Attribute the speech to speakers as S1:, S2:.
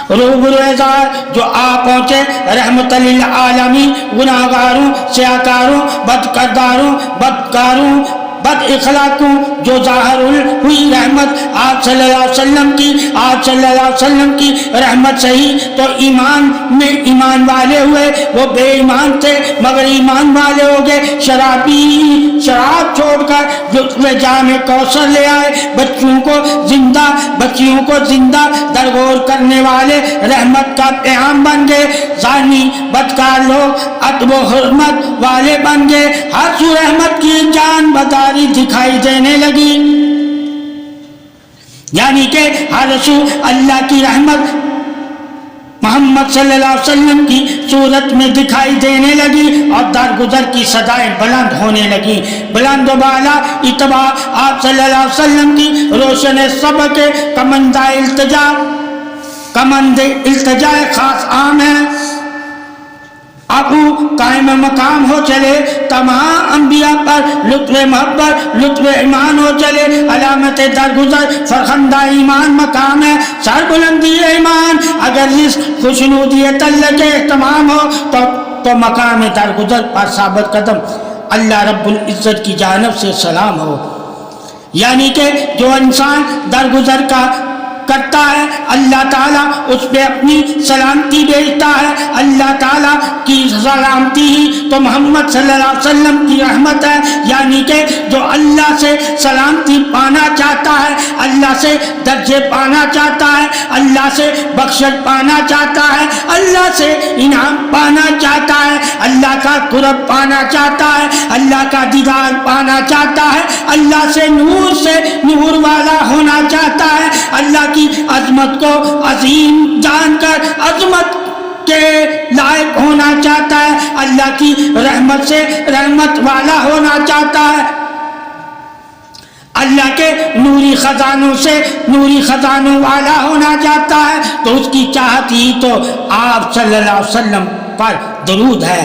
S1: روبروزار جو آ پہنچے رحمت للعالمین گناہگاروں سیاکاروں بدکاروں بد اخلاقوں جو ظاہر ہوئی رحمت آپ صلی اللہ علیہ وسلم کی رحمت سے ہی تو ایمان میں ایمان والے ہوئے. وہ بے ایمان تھے مگر ایمان والے ہو گئے. شراب چھوڑ کر لطف جام کوثر لے آئے. بچیوں کو زندہ درگور کرنے والے رحمت کا پیام بن گئے. زانی بدکار لوگ ادب و حرمت والے بن گئے. ہر سو رحمت کی جان بداری دکھائی دینے لگی. یعنی کہ ہر سو اللہ کی رحمت محمد صلی اللہ علیہ وسلم کی صورت میں دکھائی دینے لگی اور درگزر کی صدائیں بلند ہونے لگی. بلند و بالا اتباع آپ صلی اللہ علیہ وسلم کی روشن سبق کے کمند التجا خاص عام ہے. ابو قائم مقام ہو چلے تمام انبیاء پر لطف محبت لطف ایمان ہو چلے. علامت درگزر فرخندہ ایمان مقام ہے. سر بلندی ایمان اگر رزق خوشنودی تعلق کے اہتمام ہو تو مقام درگزر پر ثابت قدم اللہ رب العزت کی جانب سے سلام ہو. یعنی کہ جو انسان درگزر کا کرتا ہے اللہ تعالیٰ اس پہ اپنی سلامتی بھیجتا ہے. اللہ تعالیٰ کی سلامتی ہی تو محمد صلی اللہ علیہ وسلم کی رحمت ہے. یعنی کہ جو اللہ سے سلامتی پانا چاہتا ہے اللہ سے درجے پانا چاہتا ہے اللہ سے بخشش پانا چاہتا ہے اللہ سے انعام پانا چاہتا ہے اللہ کا قرب پانا چاہتا ہے اللہ کا دیدار پانا چاہتا ہے اللہ سے نور والا ہونا چاہتا ہے اللہ کی عظمت کو عظیم جان کر عظمت کے لائق ہونا چاہتا ہے اللہ کی رحمت سے رحمت والا ہونا چاہتا ہے اللہ کے نوری خزانوں سے نوری خزانوں والا ہونا چاہتا ہے. تو اس کی چاہت ہی تو آپ صلی اللہ علیہ وسلم پر درود ہے.